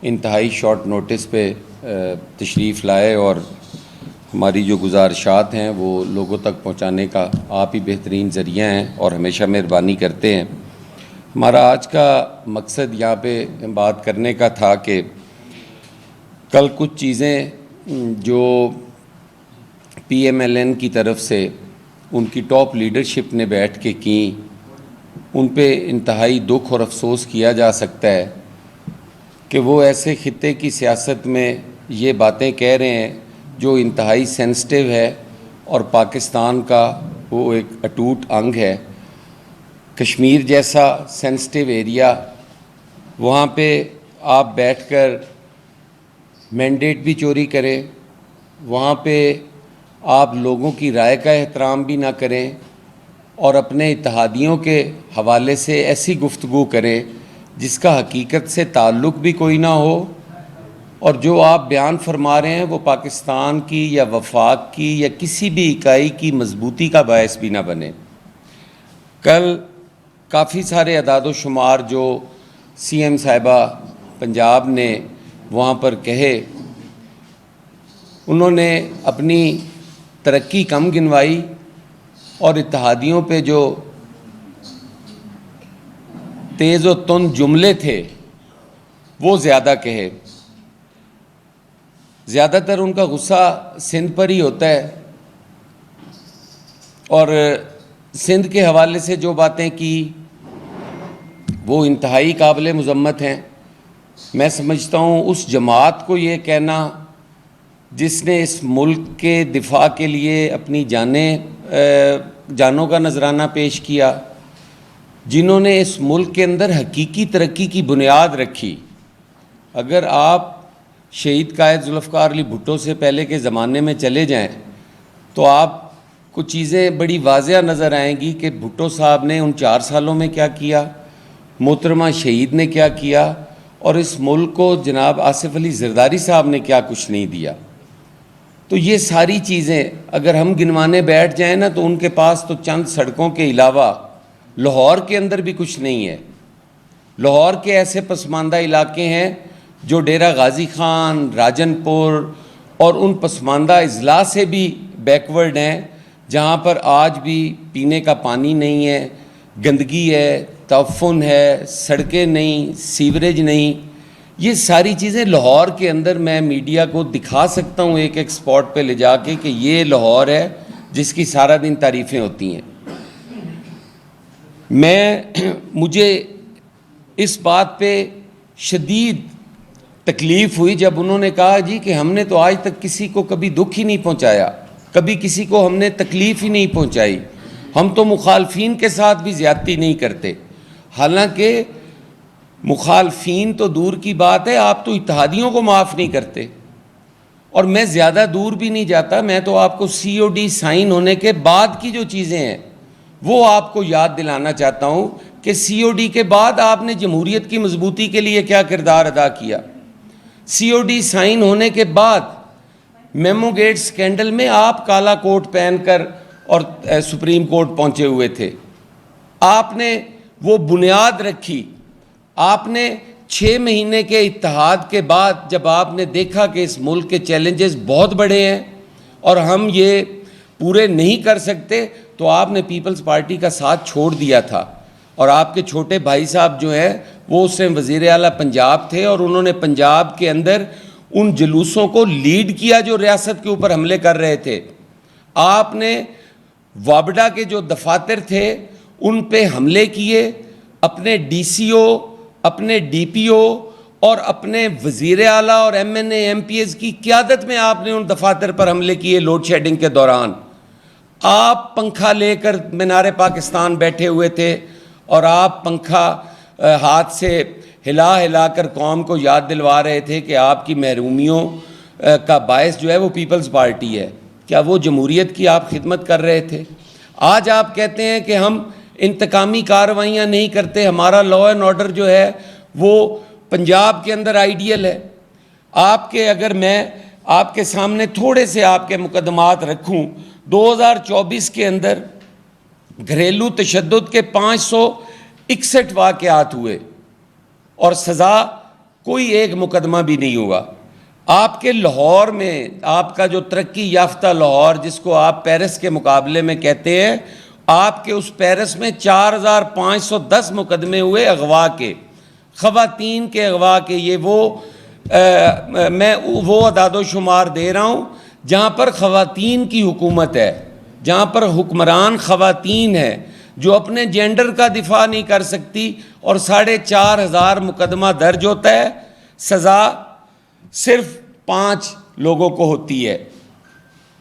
انتہائی short notice پہ تشریف لائے اور ہماری جو گزارشات ہیں وہ لوگوں تک پہنچانے کا آپ ہی بہترین ذریعہ ہیں اور ہمیشہ مہربانی کرتے ہیں۔ ہمارا آج کا مقصد یہاں پہ بات کرنے کا تھا کہ کل کچھ چیزیں جو پی ایم ایل این کی طرف سے ان کی ٹاپ لیڈرشپ نے بیٹھ کے کیں، ان پہ انتہائی دکھ اور افسوس کیا جا سکتا ہے کہ وہ ایسے خطے کی سیاست میں یہ باتیں کہہ رہے ہیں جو انتہائی سینسٹیو ہے اور پاکستان کا وہ ایک اٹوٹ انگ ہے۔ کشمیر جیسا سینسٹیو ایریا، وہاں پہ آپ بیٹھ کر مینڈیٹ بھی چوری کریں، وہاں پہ آپ لوگوں کی رائے کا احترام بھی نہ کریں اور اپنے اتحادیوں کے حوالے سے ایسی گفتگو کریں جس کا حقیقت سے تعلق بھی کوئی نہ ہو، اور جو آپ بیان فرما رہے ہیں وہ پاکستان کی یا وفاق کی یا کسی بھی اکائی کی مضبوطی کا باعث بھی نہ بنے۔ کل کافی سارے اعداد و شمار جو سی ایم صاحبہ پنجاب نے وہاں پر کہے، انہوں نے اپنی ترقی کم گنوائی اور اتحادیوں پہ جو تیز و تند جملے تھے وہ زیادہ کہے۔ زیادہ تر ان کا غصہ سندھ پر ہی ہوتا ہے اور سندھ کے حوالے سے جو باتیں کی وہ انتہائی قابل مذمت ہیں۔ میں سمجھتا ہوں اس جماعت کو یہ کہنا جس نے اس ملک کے دفاع کے لیے اپنی جانوں کا نذرانہ پیش کیا، جنہوں نے اس ملک کے اندر حقیقی ترقی کی بنیاد رکھی، اگر آپ شہید قائد ذوالفقار علی بھٹو سے پہلے کے زمانے میں چلے جائیں تو آپ کو چیزیں بڑی واضح نظر آئیں گی کہ بھٹو صاحب نے ان 4 سالوں میں کیا کیا، محترمہ شہید نے کیا کیا، اور اس ملک کو جناب آصف علی زرداری صاحب نے کیا کچھ نہیں دیا۔ تو یہ ساری چیزیں اگر ہم گنوانے بیٹھ جائیں نا تو ان کے پاس تو چند سڑکوں کے علاوہ لاہور کے اندر بھی کچھ نہیں ہے۔ لاہور کے ایسے پسماندہ علاقے ہیں جو ڈیرہ غازی خان، راجن پور اور ان پسماندہ اضلاع سے بھی بیکورڈ ہیں، جہاں پر آج بھی پینے کا پانی نہیں ہے، گندگی ہے، تعفن ہے، سڑکیں نہیں، سیوریج نہیں۔ یہ ساری چیزیں لاہور کے اندر میں میڈیا کو دکھا سکتا ہوں ایک اسپاٹ پہ لے جا کے کہ یہ لاہور ہے جس کی سارا دن تعریفیں ہوتی ہیں۔ مجھے اس بات پہ شدید تکلیف ہوئی جب انہوں نے کہا جی کہ ہم نے تو آج تک کسی کو کبھی دکھ ہی نہیں پہنچایا، کبھی کسی کو ہم نے تکلیف ہی نہیں پہنچائی، ہم تو مخالفین کے ساتھ بھی زیادتی نہیں کرتے۔ حالانکہ مخالفین تو دور کی بات ہے، آپ تو اتحادیوں کو معاف نہیں کرتے۔ اور میں زیادہ دور بھی نہیں جاتا، میں تو آپ کو سی او ڈی سائن ہونے کے بعد کی جو چیزیں ہیں وہ آپ کو یاد دلانا چاہتا ہوں کہ سی او ڈی کے بعد آپ نے جمہوریت کی مضبوطی کے لیے کیا کردار ادا کیا۔ سی او ڈی سائن ہونے کے بعد میمو گیٹ سکینڈل میں آپ کالا کوٹ پہن کر اور سپریم کورٹ پہنچے ہوئے تھے، آپ نے وہ بنیاد رکھی۔ آپ نے 6 مہینے کے اتحاد کے بعد جب آپ نے دیکھا کہ اس ملک کے چیلنجز بہت بڑے ہیں اور ہم یہ پورے نہیں کر سکتے، تو آپ نے پیپلز پارٹی کا ساتھ چھوڑ دیا تھا، اور آپ کے چھوٹے بھائی صاحب جو ہیں وہ اس سے وزیر اعلیٰ پنجاب تھے اور انہوں نے پنجاب کے اندر ان جلوسوں کو لیڈ کیا جو ریاست کے اوپر حملے کر رہے تھے۔ آپ نے وابڈا کے جو دفاتر تھے ان پہ حملے کیے، اپنے ڈی سی او، اپنے ڈی پی او اور اپنے وزیر اعلیٰ اور M N A M P As کی قیادت میں آپ نے ان دفاتر پر حملے کیے لوڈ شیڈنگ کے دوران۔ آپ پنکھا لے کر مینار پاکستان بیٹھے ہوئے تھے اور آپ پنکھا ہاتھ سے ہلا کر قوم کو یاد دلوا رہے تھے کہ آپ کی محرومیوں کا باعث جو ہے وہ پیپلز پارٹی ہے۔ کیا وہ جمہوریت کی آپ خدمت کر رہے تھے؟ آج آپ کہتے ہیں کہ ہم انتقامی کارروائیاں نہیں کرتے، ہمارا لا اینڈ آرڈر جو ہے وہ پنجاب کے اندر آئیڈیل ہے۔ اگر میں آپ کے سامنے تھوڑے سے آپ کے مقدمات رکھوں، 2024 کے اندر گھریلو تشدد کے 561 واقعات ہوئے اور سزا کوئی ایک مقدمہ بھی نہیں ہوا. آپ کے لاہور میں آپ کا جو ترقی یافتہ لاہور جس کو آپ پیرس کے مقابلے میں کہتے ہیں، آپ کے اس پیرس میں 4510 مقدمے ہوئے اغوا کے، خواتین کے اغوا کے. یہ میں وہ اعداد و شمار دے رہا ہوں جہاں پر خواتین کی حکومت ہے، جہاں پر حکمران خواتین ہیں جو اپنے جینڈر کا دفاع نہیں کر سکتی، اور 4500 مقدمہ درج ہوتا ہے، سزا صرف 5 لوگوں کو ہوتی ہے.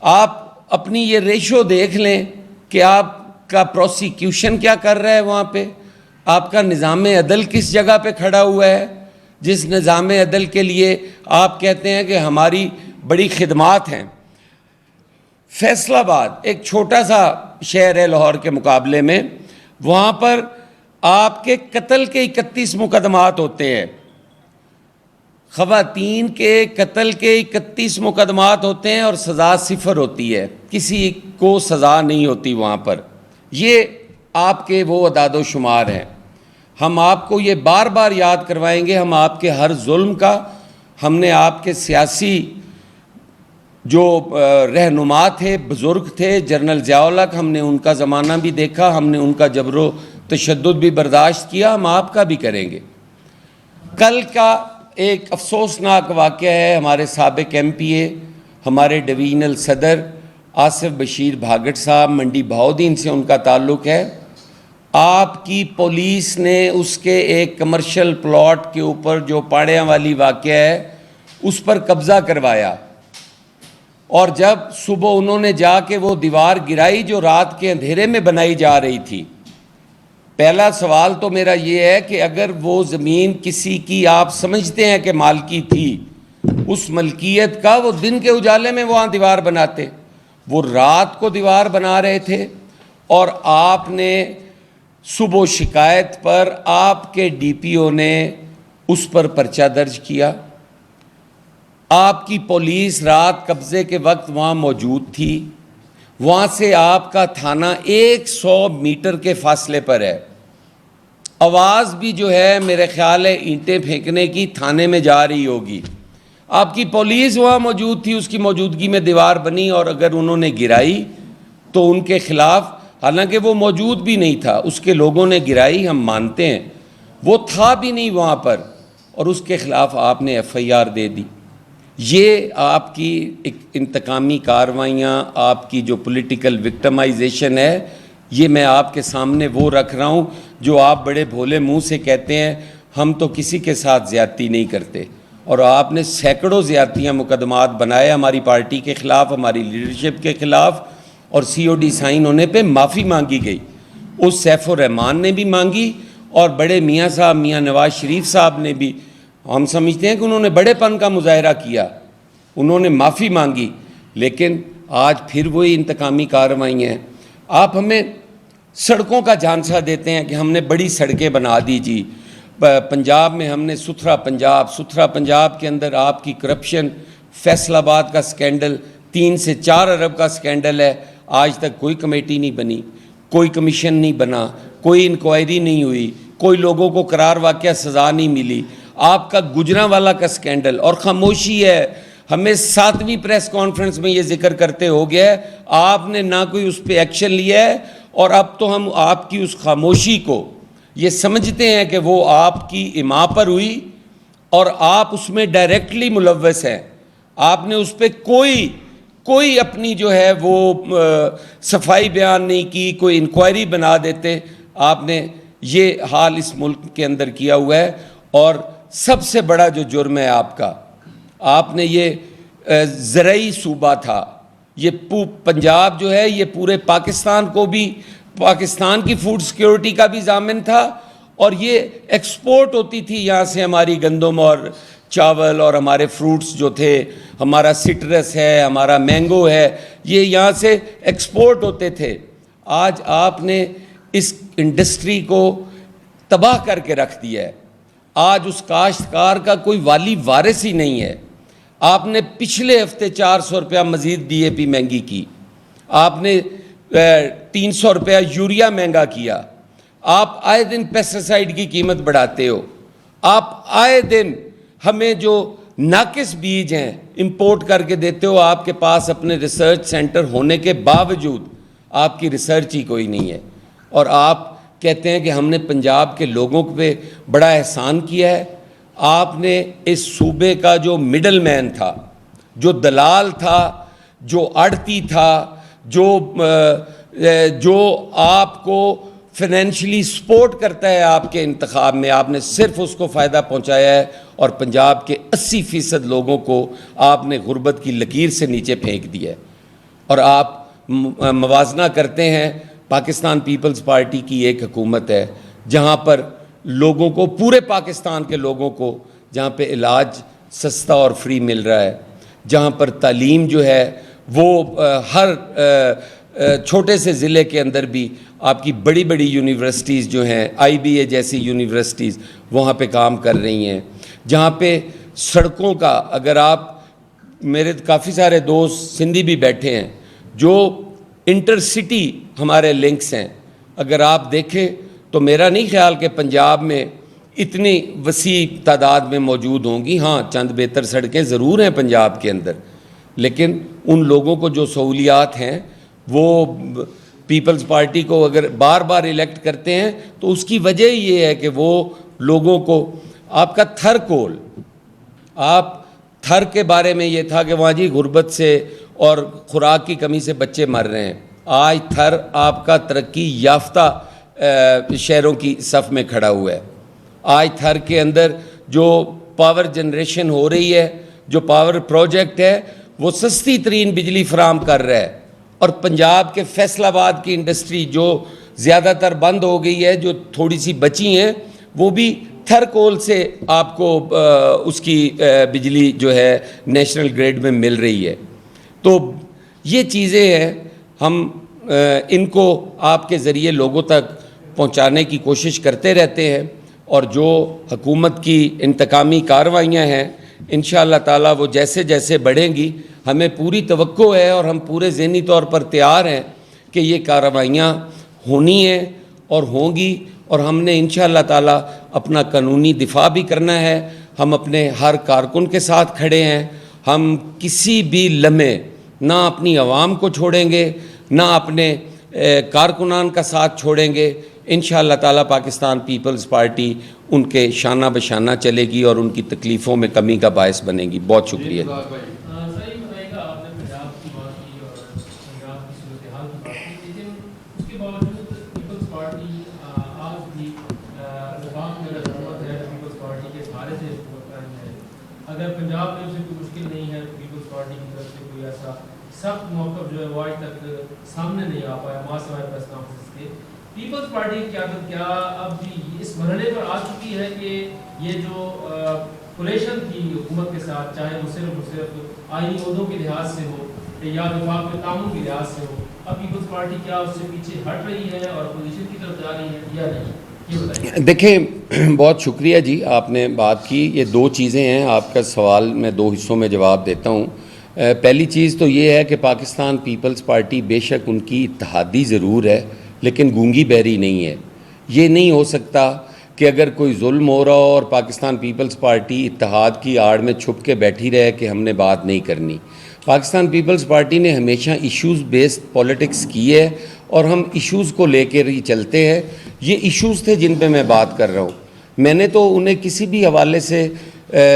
آپ اپنی یہ ریشو دیکھ لیں کہ آپ کا پروسیکیوشن کیا کر رہا ہے وہاں پہ، آپ کا نظام عدل کس جگہ پہ کھڑا ہوا ہے، جس نظام عدل کے لیے آپ کہتے ہیں کہ ہماری بڑی خدمات ہیں. فیصل آباد ایک چھوٹا سا شہر ہے لاہور کے مقابلے میں، وہاں پر آپ کے قتل کے 31 مقدمات ہوتے ہیں، خواتین کے قتل کے 31 مقدمات ہوتے ہیں اور سزا 0 ہوتی ہے، کسی کو سزا نہیں ہوتی وہاں پر. یہ آپ کے وہ اعداد و شمار ہیں. ہم آپ کو یہ بار بار یاد کروائیں گے، ہم آپ کے ہر ظلم کا، ہم نے آپ کے سیاسی جو رہنما تھے، بزرگ تھے، جنرل ضیاء الحق، ہم نے ان کا زمانہ بھی دیکھا، ہم نے ان کا جبر و تشدد بھی برداشت کیا، ہم آپ کا بھی کریں گے. کل کا ایک افسوسناک واقعہ ہے، ہمارے سابق ایم پی اے، ہمارے ڈویژنل صدر آصف بشیر بھاگٹ صاحب، منڈی بہاؤدین سے ان کا تعلق ہے. آپ کی پولیس نے اس کے ایک کمرشل پلاٹ کے اوپر جو پاڑیاں والی واقعہ ہے اس پر قبضہ کروایا، اور جب صبح انہوں نے جا کے وہ دیوار گرائی جو رات کے اندھیرے میں بنائی جا رہی تھی، پہلا سوال تو میرا یہ ہے کہ اگر وہ زمین کسی کی آپ سمجھتے ہیں کہ مالکی تھی، اس ملکیت کا وہ دن کے اجالے میں وہاں دیوار بناتے. وہ رات کو دیوار بنا رہے تھے، اور آپ نے صبح شکایت پر آپ کے ڈی پی او نے اس پر پرچہ درج کیا. آپ کی پولیس رات قبضے کے وقت وہاں موجود تھی، وہاں سے آپ کا تھانہ 100 میٹر کے فاصلے پر ہے. آواز بھی جو ہے میرے خیال ہے اینٹیں پھینکنے کی تھانے میں جا رہی ہوگی. آپ کی پولیس وہاں موجود تھی، اس کی موجودگی میں دیوار بنی، اور اگر انہوں نے گرائی تو ان کے خلاف، حالانکہ وہ موجود بھی نہیں تھا، اس کے لوگوں نے گرائی، ہم مانتے ہیں، وہ تھا بھی نہیں وہاں پر، اور اس کے خلاف آپ نے ایف آئی آر دے دی. یہ آپ کی ایک انتقامی کارروائیاں، آپ کی جو پولیٹیکل وکٹمائزیشن ہے، یہ میں آپ کے سامنے وہ رکھ رہا ہوں جو آپ بڑے بھولے منہ سے کہتے ہیں ہم تو کسی کے ساتھ زیادتی نہیں کرتے، اور آپ نے سینکڑوں زیادتیاں مقدمات بنائے ہماری پارٹی کے خلاف، ہماری لیڈرشپ کے خلاف، اور سی او ڈی سائن ہونے پہ معافی مانگی گئی. اس سیف الرحمان نے بھی مانگی، اور بڑے میاں صاحب، میاں نواز شریف صاحب نے بھی. ہم سمجھتے ہیں کہ انہوں نے بڑے پن کا مظاہرہ کیا، انہوں نے معافی مانگی، لیکن آج پھر وہی انتقامی کارروائیاں ہیں. آپ ہمیں سڑکوں کا جھانسا دیتے ہیں کہ ہم نے بڑی سڑکیں بنا دی جی، پنجاب میں ہم نے ستھرا پنجاب کے اندر آپ کی کرپشن، فیصل آباد کا سکینڈل 3 سے 4 ارب کا سکینڈل ہے، آج تک کوئی کمیٹی نہیں بنی، کوئی کمیشن نہیں بنا، کوئی انکوائری نہیں ہوئی، کوئی لوگوں کو قرار واقعہ سزا نہیں ملی. آپ کا گجرانوالہ کا سکینڈل، اور خاموشی ہے. ہمیں 7ویں پریس کانفرنس میں یہ ذکر کرتے ہو گیا ہے، آپ نے نہ کوئی اس پہ ایکشن لیا ہے، اور اب تو ہم آپ کی اس خاموشی کو یہ سمجھتے ہیں کہ وہ آپ کی اما پر ہوئی، اور آپ اس میں ڈائریکٹلی ملوث ہیں. آپ نے اس پہ کوئی اپنی جو ہے وہ صفائی بیان نہیں کی، کوئی انکوائری بنا دیتے. آپ نے یہ حال اس ملک کے اندر کیا ہوا ہے. اور سب سے بڑا جو جرم ہے آپ نے یہ زرعی صوبہ تھا، یہ پنجاب جو ہے یہ پورے پاکستان کو بھی، پاکستان کی فوڈ سیکیورٹی کا بھی ضامن تھا، اور یہ ایکسپورٹ ہوتی تھی یہاں سے ہماری گندم اور چاول اور ہمارے فروٹس جو تھے، ہمارا سٹرس ہے، ہمارا مینگو ہے، یہ یہاں سے ایکسپورٹ ہوتے تھے. آج آپ نے اس انڈسٹری کو تباہ کر کے رکھ دیا ہے. آج اس کاشتکار کا کوئی والی وارث ہی نہیں ہے. آپ نے پچھلے ہفتے 400 روپیہ مزید ڈی اے پی مہنگی کی، آپ نے 300 روپیہ یوریا مہنگا کیا، آپ آئے دن پیسٹیسائیڈ کی قیمت بڑھاتے ہو، آپ آئے دن ہمیں جو ناقص بیج ہیں امپورٹ کر کے دیتے ہو, آپ کے پاس اپنے ریسرچ سینٹر ہونے کے باوجود آپ کی ریسرچ ہی کوئی نہیں ہے, اور آپ کہتے ہیں کہ ہم نے پنجاب کے لوگوں پہ بڑا احسان کیا ہے. آپ نے اس صوبے کا جو مڈل مین تھا, جو دلال تھا, جو آڑتی تھا, جو آپ کو فائنینشلی سپورٹ کرتا ہے آپ کے انتخاب میں, آپ نے صرف اس کو فائدہ پہنچایا ہے, اور پنجاب کے 80% لوگوں کو آپ نے غربت کی لکیر سے نیچے پھینک دیا ہے. اور آپ موازنہ کرتے ہیں, پاکستان پیپلز پارٹی کی ایک حکومت ہے جہاں پر لوگوں کو, پورے پاکستان کے لوگوں کو, جہاں پہ علاج سستا اور فری مل رہا ہے, جہاں پر تعلیم جو ہے وہ ہر چھوٹے سے ضلع کے اندر بھی آپ کی بڑی بڑی یونیورسٹیز جو ہیں, IBA جیسی یونیورسٹیز وہاں پہ کام کر رہی ہیں, جہاں پہ سڑکوں کا, اگر آپ, میرے کافی سارے دوست سندھی بھی بیٹھے ہیں, جو انٹر سٹی ہمارے لنکس ہیں, اگر آپ دیکھیں تو میرا نہیں خیال کہ پنجاب میں اتنی وسیع تعداد میں موجود ہوں گی. ہاں, چند بہتر سڑکیں ضرور ہیں پنجاب کے اندر, لیکن ان لوگوں کو جو سہولیات ہیں وہ پیپلز پارٹی کو اگر بار بار الیکٹ کرتے ہیں تو اس کی وجہ یہ ہے کہ وہ لوگوں کو, آپ کا تھر کول, آپ تھر کے بارے میں یہ تھا کہ وہاں جی غربت سے اور خوراک کی کمی سے بچے مر رہے ہیں. آج تھر آپ کا ترقی یافتہ شہروں کی صف میں کھڑا ہوا ہے. آج تھر کے اندر جو پاور جنریشن ہو رہی ہے, جو پاور پروجیکٹ ہے, وہ سستی ترین بجلی فراہم کر رہا ہے. اور پنجاب کے فیصل آباد کی انڈسٹری جو زیادہ تر بند ہو گئی ہے, جو تھوڑی سی بچی ہیں, وہ بھی تھر کول سے آپ کو اس کی بجلی جو ہے نیشنل گریڈ میں مل رہی ہے. تو یہ چیزیں ہیں, ہم ان کو آپ کے ذریعے لوگوں تک پہنچانے کی کوشش کرتے رہتے ہیں, اور جو حکومت کی انتقامی کارروائیاں ہیں انشاءاللہ تعالیٰ وہ جیسے جیسے بڑھیں گی, ہمیں پوری توقع ہے اور ہم پورے ذہنی طور پر تیار ہیں کہ یہ کارروائیاں ہونی ہیں اور ہوں گی, اور ہم نے انشاءاللہ تعالیٰ اپنا قانونی دفاع بھی کرنا ہے. ہم اپنے ہر کارکن کے ساتھ کھڑے ہیں, ہم کسی بھی لمحے نہ اپنی عوام کو چھوڑیں گے, نہ اپنے کارکنان کا ساتھ چھوڑیں گے. انشاءاللہ تعالیٰ پاکستان پیپلز پارٹی ان کے شانہ بشانہ چلے گی اور ان کی تکلیفوں میں کمی کا باعث بنے گی. بہت شکریہ. اگر پنجاب میں اسے کوئی مشکل نہیں ہے تو پیپلز پارٹی کی طرف سے کوئی ایسا سخت موقف جو ہے وہ آج تک سامنے نہیں آ پایا ماسوائے پریس کانفرنس کے. پیپلز پارٹی کی قیادت کیا اب بھی اس مرحلے پر آ چکی ہے کہ یہ جو کولیشن تھی حکومت کے ساتھ, چاہے وہ صرف آئینی عہدوں کے لحاظ سے ہو یا وفاق کے تعاون کے لحاظ سے ہو, اب پیپلز پارٹی کیا اس سے پیچھے ہٹ رہی ہے اور اپوزیشن کی طرف جا رہی ہے یا نہیں؟ دیکھیں, بہت شکریہ جی, آپ نے بات کی. یہ دو چیزیں ہیں, آپ کا سوال میں دو حصوں میں جواب دیتا ہوں. پہلی چیز تو یہ ہے کہ پاکستان پیپلز پارٹی بے شک ان کی اتحادی ضرور ہے, لیکن گونگی بہری نہیں ہے. یہ نہیں ہو سکتا کہ اگر کوئی ظلم ہو رہا ہو اور پاکستان پیپلز پارٹی اتحاد کی آڑ میں چھپ کے بیٹھی رہے کہ ہم نے بات نہیں کرنی. پاکستان پیپلز پارٹی نے ہمیشہ ایشوز بیسڈ پولیٹکس کی ہے, اور ہم ایشوز کو لے کے ہی چلتے ہیں. یہ ایشوز تھے جن پہ میں بات کر رہا ہوں. میں نے تو انہیں کسی بھی حوالے سے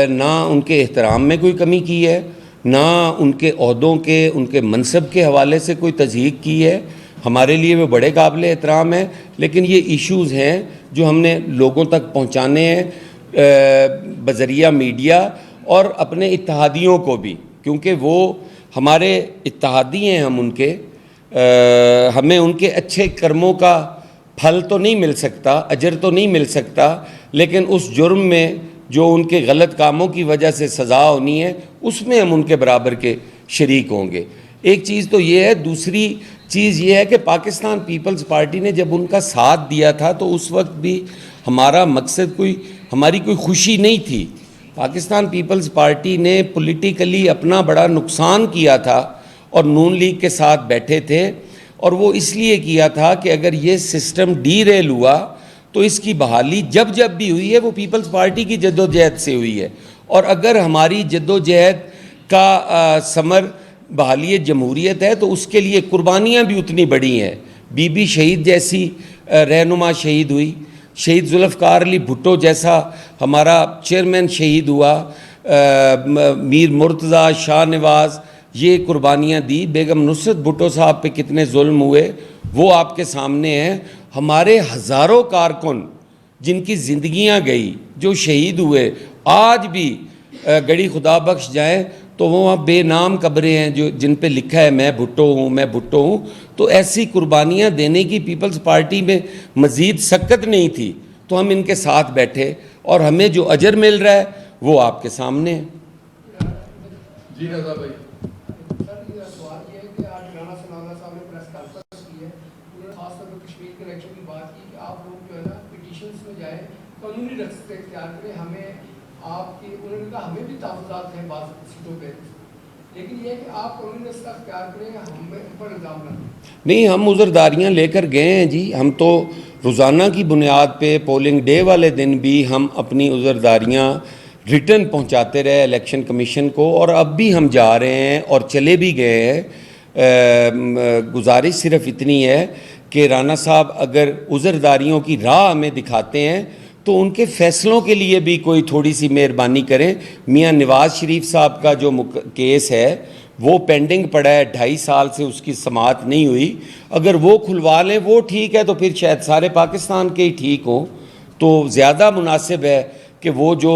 نہ ان کے احترام میں کوئی کمی کی ہے, نہ ان کے عہدوں کے, ان کے منصب کے حوالے سے کوئی تضحیق کی ہے. ہمارے لیے وہ بڑے قابل احترام ہیں, لیکن یہ ایشوز ہیں جو ہم نے لوگوں تک پہنچانے ہیں بذریعہ میڈیا اور اپنے اتحادیوں کو بھی, کیونکہ وہ ہمارے اتحادی ہیں. ہم ان کے, ہمیں ان کے اچھے کرموں کا پھل تو نہیں مل سکتا, اجر تو نہیں مل سکتا, لیکن اس جرم میں جو ان کے غلط کاموں کی وجہ سے سزا ہونی ہے اس میں ہم ان کے برابر کے شریک ہوں گے. ایک چیز تو یہ ہے. دوسری چیز یہ ہے کہ پاکستان پیپلز پارٹی نے جب ان کا ساتھ دیا تھا تو اس وقت بھی ہمارا مقصد ہماری کوئی خوشی نہیں تھی. پاکستان پیپلز پارٹی نے پولیٹیکلی اپنا بڑا نقصان کیا تھا اور نون لیگ کے ساتھ بیٹھے تھے, اور وہ اس لیے کیا تھا کہ اگر یہ سسٹم ڈی ریل ہوا تو اس کی بحالی جب بھی ہوئی ہے وہ پیپلز پارٹی کی جدوجہد سے ہوئی ہے, اور اگر ہماری جد و جہد کا ثمر بحالی جمہوریت ہے تو اس کے لیے قربانیاں بھی اتنی بڑی ہیں. بی بی شہید جیسی رہنما شہید ہوئی, شہید ذوالفقار علی بھٹو جیسا ہمارا چیئرمین شہید ہوا, میر مرتضیٰ, شاہ نواز, یہ قربانیاں دی. بیگم نصرت بھٹو صاحب پہ کتنے ظلم ہوئے وہ آپ کے سامنے ہیں. ہمارے ہزاروں کارکن جن کی زندگیاں گئی, جو شہید ہوئے, آج بھی گڑی خدا بخش جائیں تو وہاں بے نام قبریں ہیں جو جن پہ لکھا ہے میں بھٹو ہوں, میں بھٹو ہوں. تو ایسی قربانیاں دینے کی پیپلز پارٹی میں مزید سکت نہیں تھی تو ہم ان کے ساتھ بیٹھے, اور ہمیں جو اجر مل رہا ہے وہ آپ کے سامنے ہے. جی رضا بھائی. سر سوال یہ ہے کہ آج رانا ثناءاللہ صاحب نے پریس کانفرنس کی ہے, انہوں نے خاص طور پہ کشمیر کے الیکشن کی بات کی کہ آپ لوگ جو ہے نا پٹیشنس میں جائیں, قانونی رستے اختیار کریں. ہمیں آپ کی انہوں نے کہا ہمیں بھی تحفظات ہیں بعض سیٹوں پہ, لیکن یہ ہے کہ آپ قانونی رستہ اختیار کریں, ہم پر الزام نہ دیں. نہیں, ہم عذرداریاں لے کر گئے ہیں جی. ہم تو روزانہ کی بنیاد پہ پولنگ ڈے والے دن بھی ہم اپنی عذرداریاں ریٹن پہنچاتے رہے الیکشن کمیشن کو, اور اب بھی ہم جا رہے ہیں اور چلے بھی گئے ہیں. گزارش صرف اتنی ہے کہ رانا صاحب اگر عذرداریوں کی راہ ہمیں دکھاتے ہیں تو ان کے فیصلوں کے لیے بھی کوئی تھوڑی سی مہربانی کریں. میاں نواز شریف صاحب کا جو کیس ہے وہ پینڈنگ پڑا ہے, 2.5 سال سے اس کی سماعت نہیں ہوئی. اگر وہ کھلوا لیں وہ ٹھیک ہے, تو پھر شاید سارے پاکستان کے ہی ٹھیک ہوں. تو زیادہ مناسب ہے کہ وہ جو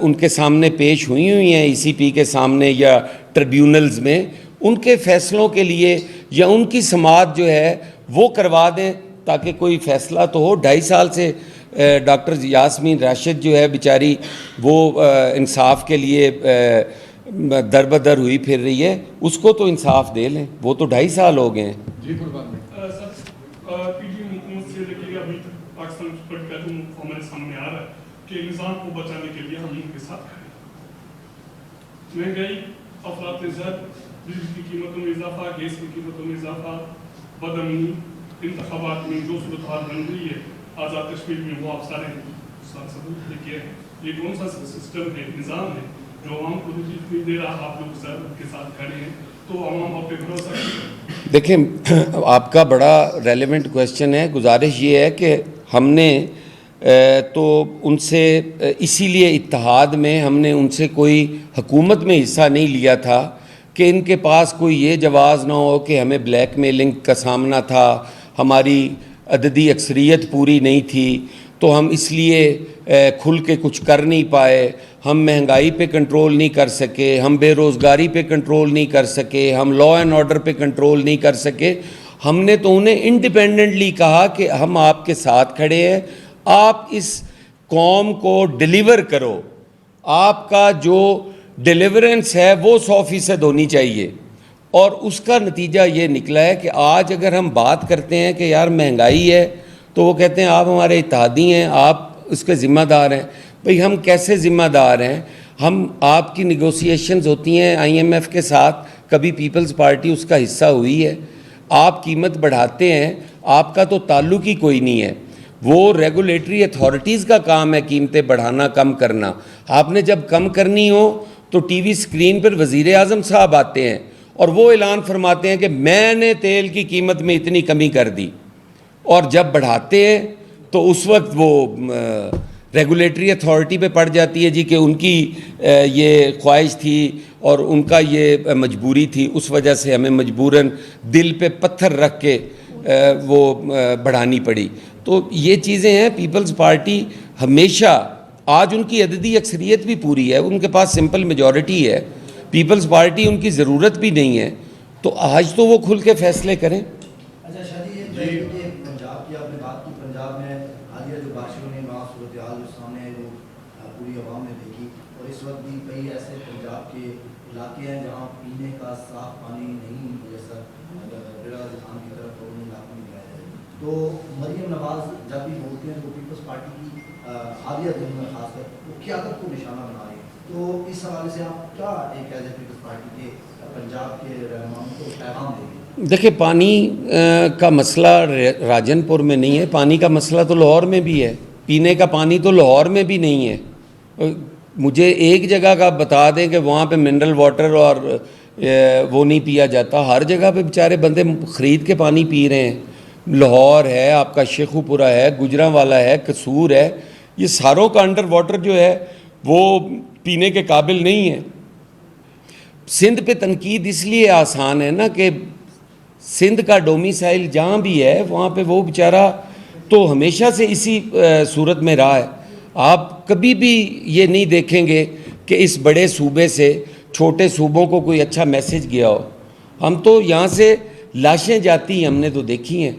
ان کے سامنے پیش ہوئی ہیں ای سی پی کے سامنے یا ٹریبیونلز میں, ان کے فیصلوں کے لیے یا ان کی سماعت جو ہے وہ کروا دیں تاکہ کوئی فیصلہ تو ہو. 2.5 سال سے ڈاکٹر یاسمین راشد جو ہے بیچاری وہ انصاف کے لیے در بدر ہوئی پھر رہی ہے, اس کو تو انصاف دے لیں, وہ تو 2.5 سال ہو گئے ہیں. جی قربان. سر پی ڈی حکومت سے لے کے ابھی تک پاکستان سپرڈ کا جو ہمارے سامنے آ رہا ہے کہ نظام کو بچانے کے لیے ہم ان کے ساتھ کھڑے ہیں. مہنگائی, افراط زر, بجلی کی قیمتوں میں اضافہ, گیس کی قیمتوں میں اضافہ, بدامنی, انتخابات میں جو صورتحال بن رہی ہے آزاد کشمیر میں, وہ آپ سارے ثبوت لے کے ہیں. یہ کون سا سسٹم ہے, نظام ہے جو عوام کو تکلیف نہیں دے رہا؟ آپ لوگ سر کے ساتھ کھڑے ہیں تو عوام آپ پہ بھروسہ کرے. دیکھیں, آپ کا بڑا ریلیونٹ کویشچن ہے. گزارش یہ ہے کہ ہم نے تو ان سے اسی لیے اتحاد میں ہم نے ان سے کوئی حکومت میں حصہ نہیں لیا تھا کہ ان کے پاس کوئی یہ جواز نہ ہو کہ ہمیں بلیک میلنگ کا سامنا تھا, ہماری عددی اکثریت پوری نہیں تھی تو ہم اس لیے کھل کے کچھ کر نہیں پائے, ہم مہنگائی پہ کنٹرول نہیں کر سکے, ہم بے روزگاری پہ کنٹرول نہیں کر سکے, ہم لا اینڈ آرڈر پہ کنٹرول نہیں کر سکے. ہم نے تو انہیں انڈیپینڈنٹلی کہا کہ ہم آپ کے ساتھ کھڑے ہیں, آپ اس قوم کو ڈیلیور کرو, آپ کا جو ڈیلیورنس ہے وہ 100% ہونی چاہیے. اور اس کا نتیجہ یہ نکلا ہے کہ آج اگر ہم بات کرتے ہیں کہ یار مہنگائی ہے تو وہ کہتے ہیں آپ ہمارے اتحادی ہیں, آپ اس کے ذمہ دار ہیں. بھئی ہم کیسے ذمہ دار ہیں؟ ہم آپ کی نیگوسیشنز ہوتی ہیں IMF کے ساتھ, کبھی پیپلز پارٹی اس کا حصہ ہوئی ہے. آپ قیمت بڑھاتے ہیں, آپ کا تو تعلق ہی کوئی نہیں ہے, وہ ریگولیٹری اتھارٹیز کا کام ہے قیمتیں بڑھانا کم کرنا. آپ نے جب کم کرنی ہو تو ٹی وی سکرین پر وزیر اعظم صاحب آتے ہیں اور وہ اعلان فرماتے ہیں کہ میں نے تیل کی قیمت میں اتنی کمی کر دی, اور جب بڑھاتے ہیں تو اس وقت وہ ریگولیٹری اتھارٹی پہ پڑ جاتی ہے جی کہ ان کی یہ خواہش تھی اور ان کا یہ مجبوری تھی, اس وجہ سے ہمیں مجبوراً دل پہ پتھر رکھ کے وہ بڑھانی پڑی. تو یہ چیزیں ہیں. پیپلز پارٹی ہمیشہ, آج ان کی عددی اکثریت بھی پوری ہے, ان کے پاس سمپل میجورٹی ہے, پیپلز پارٹی ان کی ضرورت بھی نہیں ہے, تو آج تو وہ کھل کے فیصلے کریں. اچھا شاہ جی, پنجاب کی آپ نے بات کی, پنجاب میں حالیہ جو بارشوں نے وہاں صورتحال جو سامنے ہے وہ پوری عوام نے دیکھی, اور اس وقت بھی کئی ایسے پنجاب کے علاقے ہیں جہاں پینے کا صاف پانی نہیں میسر, براعظم خان کی طرف ان علاقوں میں گیا ہے. تو مریم نواز جب بھی بولتے ہیں تو پیپلز پارٹی کی حالیہ دنوں میں خاص کر وہ قیادت کو نشانہ بنا رہی ہے, تو اس حوالے سے آپ کیا ایک ایز اے پیپلز پارٹی کے پنجاب کے رہنماؤں کو پیغام دیں گے؟ دیکھیں, پانی کا مسئلہ راجن پور میں نہیں ہے, پانی کا مسئلہ تو لاہور میں بھی ہے, پینے کا پانی تو لاہور میں بھی نہیں ہے. مجھے ایک جگہ کا بتا دیں کہ وہاں پہ منرل واٹر اور وہ نہیں پیا جاتا. ہر جگہ پہ بیچارے بندے خرید کے پانی پی رہے ہیں. لاہور ہے, آپ کا شیخو پورہ ہے, گجرانوالا ہے, قصور ہے, یہ ساروں کا انڈر واٹر جو ہے وہ پینے کے قابل نہیں ہے. سندھ پہ تنقید اس لیے آسان ہے نا کہ سندھ کا ڈومیسائل جہاں بھی ہے وہاں پہ وہ بیچارہ تو ہمیشہ سے اسی صورت میں رہا ہے. آپ کبھی بھی یہ نہیں دیکھیں گے کہ اس بڑے صوبے سے چھوٹے صوبوں کو کوئی اچھا میسج گیا ہو. ہم تو یہاں سے لاشیں جاتی ہیں, ہم نے تو دیکھی ہیں,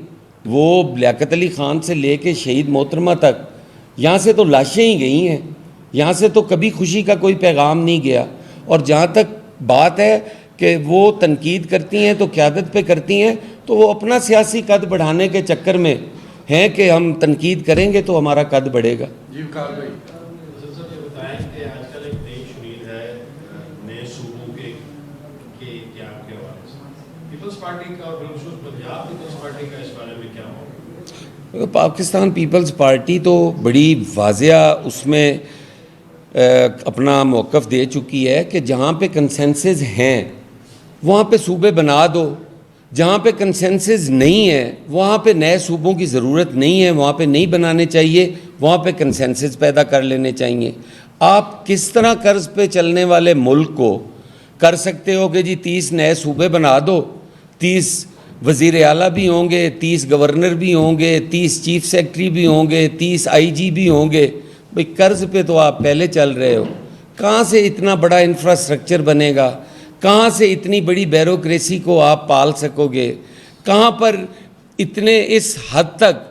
وہ لیاقت علی خان سے لے کے شہید محترمہ تک یہاں سے تو لاشیں ہی گئی ہیں. یہاں سے تو کبھی خوشی کا کوئی پیغام نہیں گیا. اور جہاں تک بات ہے کہ وہ تنقید کرتی ہیں تو قیادت پہ کرتی ہیں, تو وہ اپنا سیاسی قد بڑھانے کے چکر میں ہیں کہ ہم تنقید کریں گے تو ہمارا قد بڑھے گا. جی وقار بھائی. سر یہ بتائیں کہ آج کل ایک نئی شریر ہے نئے صوبوں کے قیام کے حوالے سے, پیپلز پارٹی کا اور بالخصوص پنجاب پیپلز پارٹی کا اس بارے میں کیا ہوگا؟ پاکستان پیپلز پارٹی تو بڑی واضح اس میں اپنا موقف دے چکی ہے کہ جہاں پہ کنسنسز ہیں وہاں پہ صوبے بنا دو, جہاں پہ کنسنسز نہیں ہے وہاں پہ نئے صوبوں کی ضرورت نہیں ہے, وہاں پہ نہیں بنانے چاہیے, وہاں پہ کنسنسز پیدا کر لینے چاہیے. آپ کس طرح قرض پہ چلنے والے ملک کو کر سکتے ہو کہ جی 30 نئے صوبے بنا دو, 30 وزیر اعلیٰ بھی ہوں گے, 30 گورنر بھی ہوں گے, 30 چیف سیکرٹری بھی ہوں گے, 30 آئی جی بھی ہوں گے. بھئی قرض پہ تو آپ پہلے چل رہے ہو. کہاں سے اتنا بڑا انفراسٹرکچر بنے گا, کہاں سے اتنی بڑی بیوروکریسی کو آپ پال سکو گے, کہاں پر اتنے اس حد تک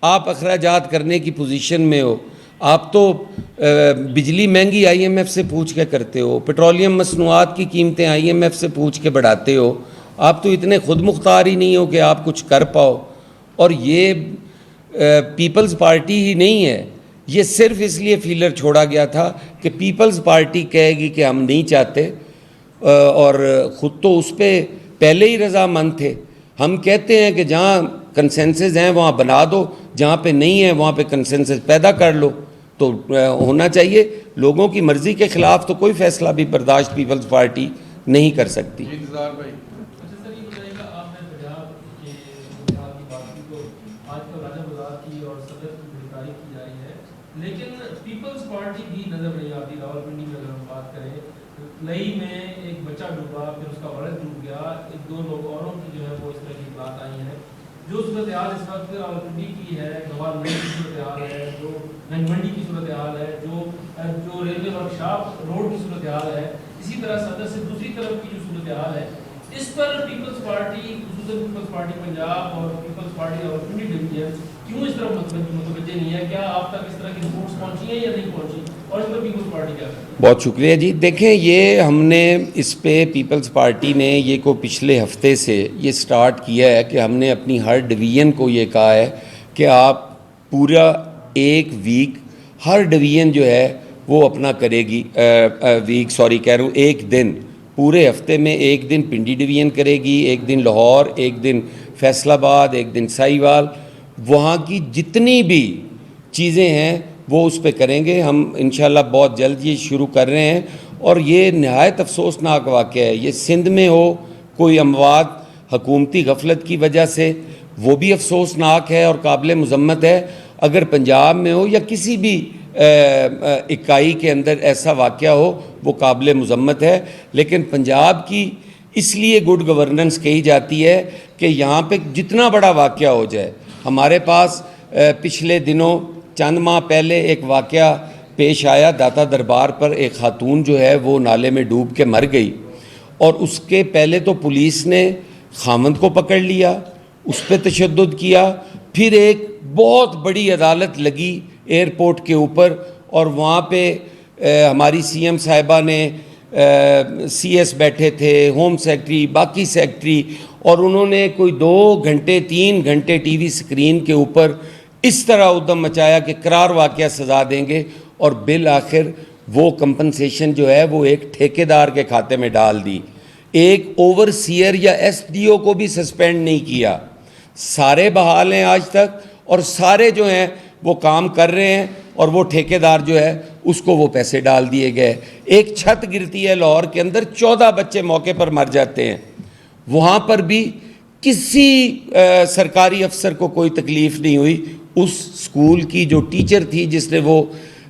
آپ اخراجات کرنے کی پوزیشن میں ہو. آپ تو بجلی مہنگی آئی ایم ایف سے پوچھ کے کرتے ہو, پیٹرولیم مصنوعات کی قیمتیں آئی ایم ایف سے پوچھ کے بڑھاتے ہو. آپ تو اتنے خود مختار ہی نہیں ہو کہ آپ کچھ کر پاؤ. اور یہ پیپلز پارٹی ہی نہیں ہے, یہ صرف اس لیے فیلر چھوڑا گیا تھا کہ پیپلز پارٹی کہے گی کہ ہم نہیں چاہتے, اور خود تو اس پہ پہلے ہی رضامند تھے. ہم کہتے ہیں کہ جہاں کنسنسز ہیں وہاں بنا دو, جہاں پہ نہیں ہے وہاں پہ کنسنسز پیدا کر لو. تو ہونا چاہیے, لوگوں کی مرضی کے خلاف تو کوئی فیصلہ بھی برداشت پیپلز پارٹی نہیں کر سکتی. جی انتظار بھائی. اچھا سر یہ بتائیے گا, آپ نے پنجاب کے اتحاد کی بات کی تو آج کل راجہ بازار کی اور صدر کی بڑی تعریف کی جا رہی ہے, لیکن پیپلز پارٹی بھی نظر نہیں آتی. راولپنڈی میں اگر ہم بات کریں, لئی میں ایک بچہ ڈوبا, پھر اس کا ولد ڈوب گیا, 1-2 لوگ اوروں کی جو ہے وہ اس طرح کی بات آئی ہے. جو صورتحال اس وقت راولپنڈی کی ہے, گوال نئی کی صورتحال ہے, جو گنج منڈی کی صورتحال ہے, جو ریلوے ورکشاپ روڈ کی صورتحال ہے, اسی طرح صدر سے دوسری طرف کی جو صورتحال ہے, اس پر پیپلز پارٹی خصوصاً پیپلز پارٹی پنجاب اور پیپلز پارٹی راولپنڈی ڈویژن کیوں اس طرح متوجہ نہیں ہے؟ کیا آپ تک اس طرح کی رپورٹس پہنچی ہیں یا نہیں پہنچی, اور اس پر پیپلز پارٹی کیا کرتی ہے؟ بہت شکریہ جی. دیکھیں, یہ ہم نے اس پہ پیپلز پارٹی نے یہ کو پچھلے ہفتے سے یہ سٹارٹ کیا ہے کہ ہم نے اپنی ہر ڈویژن کو یہ کہا ہے کہ آپ پورا ایک ویک ہر ڈویژن جو ہے وہ اپنا کرے گی, ایک دن پورے ہفتے میں ایک دن پنڈی ڈویژن کرے گی, ایک دن لاہور, ایک دن فیصل آباد, ایک دن ساہیوال. وہاں کی جتنی بھی چیزیں ہیں وہ اس پہ کریں گے. ہم انشاءاللہ بہت جلد یہ شروع کر رہے ہیں. اور یہ نہایت افسوسناک واقعہ ہے, یہ سندھ میں ہو کوئی اموات حکومتی غفلت کی وجہ سے, وہ بھی افسوسناک ہے اور قابل مذمت ہے. اگر پنجاب میں ہو یا کسی بھی اکائی کے اندر ایسا واقعہ ہو وہ قابل مذمت ہے. لیکن پنجاب کی اس لیے گڈ گورننس کہی جاتی ہے کہ یہاں پہ جتنا بڑا واقعہ ہو جائے. ہمارے پاس پچھلے دنوں چند ماہ پہلے ایک واقعہ پیش آیا, داتا دربار پر ایک خاتون جو ہے وہ نالے میں ڈوب کے مر گئی, اور اس کے پہلے تو پولیس نے خامند کو پکڑ لیا, اس پہ تشدد کیا, پھر ایک بہت بڑی عدالت لگی ایئرپورٹ کے اوپر, اور وہاں پہ ہماری سی ایم صاحبہ نے, سی ایس بیٹھے تھے, ہوم سیکرٹری, باقی سیکرٹری, اور انہوں نے کوئی 2 گھنٹے 3 گھنٹے ٹی وی سکرین کے اوپر اس طرح ادھم مچایا کہ قرار واقعہ سزا دیں گے, اور بالآخر وہ کمپنسیشن جو ہے وہ ایک ٹھیکیدار کے کھاتے میں ڈال دی. ایک اوور سیئر یا ایس ڈی او کو بھی سسپینڈ نہیں کیا. سارے بحال ہیں آج تک, اور سارے جو ہیں وہ کام کر رہے ہیں, اور وہ ٹھیکیدار جو ہے اس کو وہ پیسے ڈال دیے گئے. ایک چھت گرتی ہے لاہور کے اندر, 14 بچے موقع پر مر جاتے ہیں. وہاں پر بھی کسی سرکاری افسر کو کوئی تکلیف نہیں ہوئی. اس سکول کی جو ٹیچر تھی جس نے وہ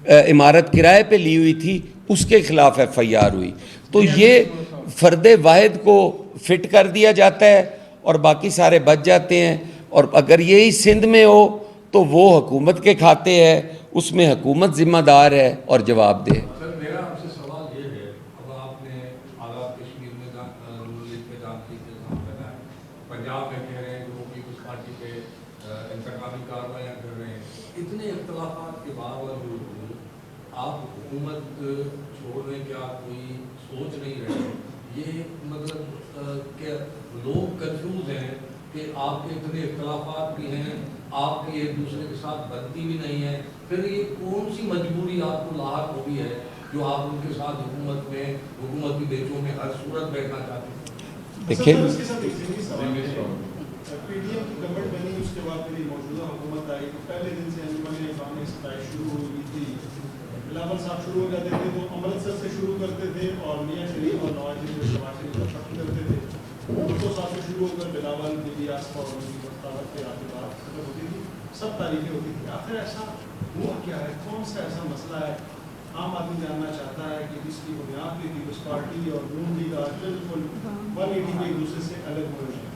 عمارت کرائے پہ لی ہوئی تھی, اس کے خلاف FIR ہوئی. تو یہ فرد واحد کو فٹ کر دیا جاتا ہے اور باقی سارے بچ جاتے ہیں. اور اگر یہی سندھ میں ہو تو وہ حکومت کے کھاتے ہے, اس میں حکومت ذمہ دار ہے اور جواب دہ. سر میرا آپ سے سوال یہ ہے, اب آپ نے آزاد کشمیر میں نون لیگ پہ جانتی کے کام کرنا ہے, پنجاب میں کہہ رہے ہیں کہ وہ پیپلز پارٹی پہ انتخابی کارروائیاں کر رہے ہیں, اتنے اختلافات کے باوجود آپ حکومت چھوڑنے کا کوئی سوچ نہیں رہے. یہ مطلب کہ لوگ کنفیوز ہیں کہ آپ کے اتنے اختلافات بھی ہیں, آپ کی ایک دوسرے کے ساتھ بنتی بھی نہیں ہے, پھر یہ کون سی مجبوری آپ کو لاحق ہوئی ہے جو آپ ان کے ساتھ حکومتی بیچوں میں ہر صورت بیٹھنا چاہتے ہیں؟ دیکھیں PDM کی گورنمنٹ بنی, اس کے بعد میری موجودہ حکومت آئی تو پہلے دن سے انجمن اسلامی ستائش شروع ہو گئی تھی. بلاول صاحب شروع ہو جاتے تھے تو امرتسر سے شروع کرتے تھے اور میاں شریف اور نواز شریف شمار شریف ختم کرتے تھے. بھٹو صاحب سے شروع ہو کر بلاول بیلیاس اور ان کی بغاوت کے آگے بات ختم ہوتی تھی, سب تاریخیں ہوتی تھی. آخر ایسا ہوا کیا ہے, کون سا ایسا مسئلہ ہے عام آدمی جاننا چاہتا ہے کہ جس کی بنیاد پہ پیپلز پارٹی اور نون لیگ آج بالکل 180 ایک دوسرے سے الگ ہو رہے ہیں؟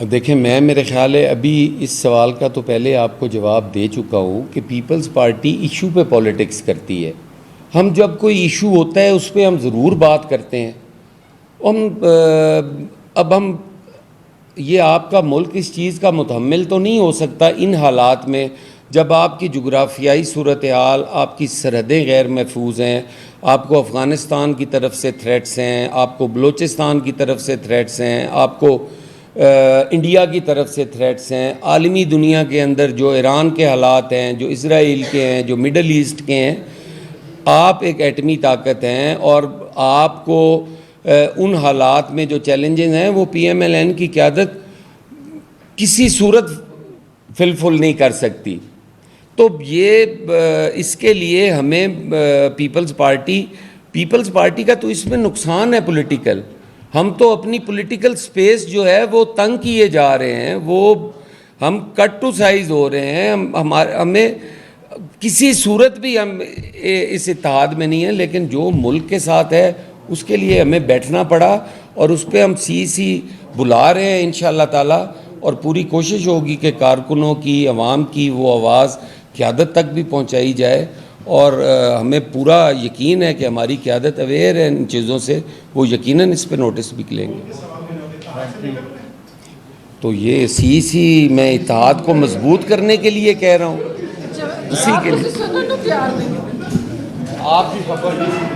دیکھیں میرے خیال ہے ابھی اس سوال کا تو پہلے آپ کو جواب دے چکا ہوں کہ پیپلز پارٹی ایشو پہ پولیٹکس کرتی ہے. ہم جب کوئی ایشو ہوتا ہے اس پہ ہم ضرور بات کرتے ہیں. اب ہم یہ آپ کا ملک اس چیز کا متحمل تو نہیں ہو سکتا ان حالات میں جب آپ کی جغرافیائی صورتحال, آپ کی سرحدیں غیر محفوظ ہیں, آپ کو افغانستان کی طرف سے تھریٹس ہیں, آپ کو بلوچستان کی طرف سے تھریٹس ہیں, آپ کو انڈیا کی طرف سے تھریٹس ہیں, عالمی دنیا کے اندر جو ایران کے حالات ہیں, جو اسرائیل کے ہیں, جو مڈل ایسٹ کے ہیں. آپ ایک ایٹمی طاقت ہیں اور آپ کو ان حالات میں جو چیلنجز ہیں وہ PMLN کی قیادت کسی صورت فلفل نہیں کر سکتی. تو یہ اس کے لیے ہمیں پیپلز پارٹی کا تو اس میں نقصان ہے پولیٹیکل. ہم تو اپنی پولیٹیکل سپیس جو ہے وہ تنگ کیے جا رہے ہیں, وہ ہم کٹ ٹو سائز ہو رہے ہیں. ہمیں کسی صورت بھی ہم اس اتحاد میں نہیں ہیں, لیکن جو ملک کے ساتھ ہے اس کے لیے ہمیں بیٹھنا پڑا اور اس پہ ہم سی بلا رہے ہیں انشاءاللہ تعالی. اور پوری کوشش ہوگی کہ کارکنوں کی, عوام کی وہ آواز قیادت تک بھی پہنچائی جائے. اور ہمیں پورا یقین ہے کہ ہماری قیادت اویئر ہے ان چیزوں سے, وہ یقیناً اس پہ نوٹس بھی لیں گے. تو یہ سی میں اتحاد کو مضبوط کرنے کے لیے کہہ رہا ہوں, اسی کے لیے آپ بھی خبر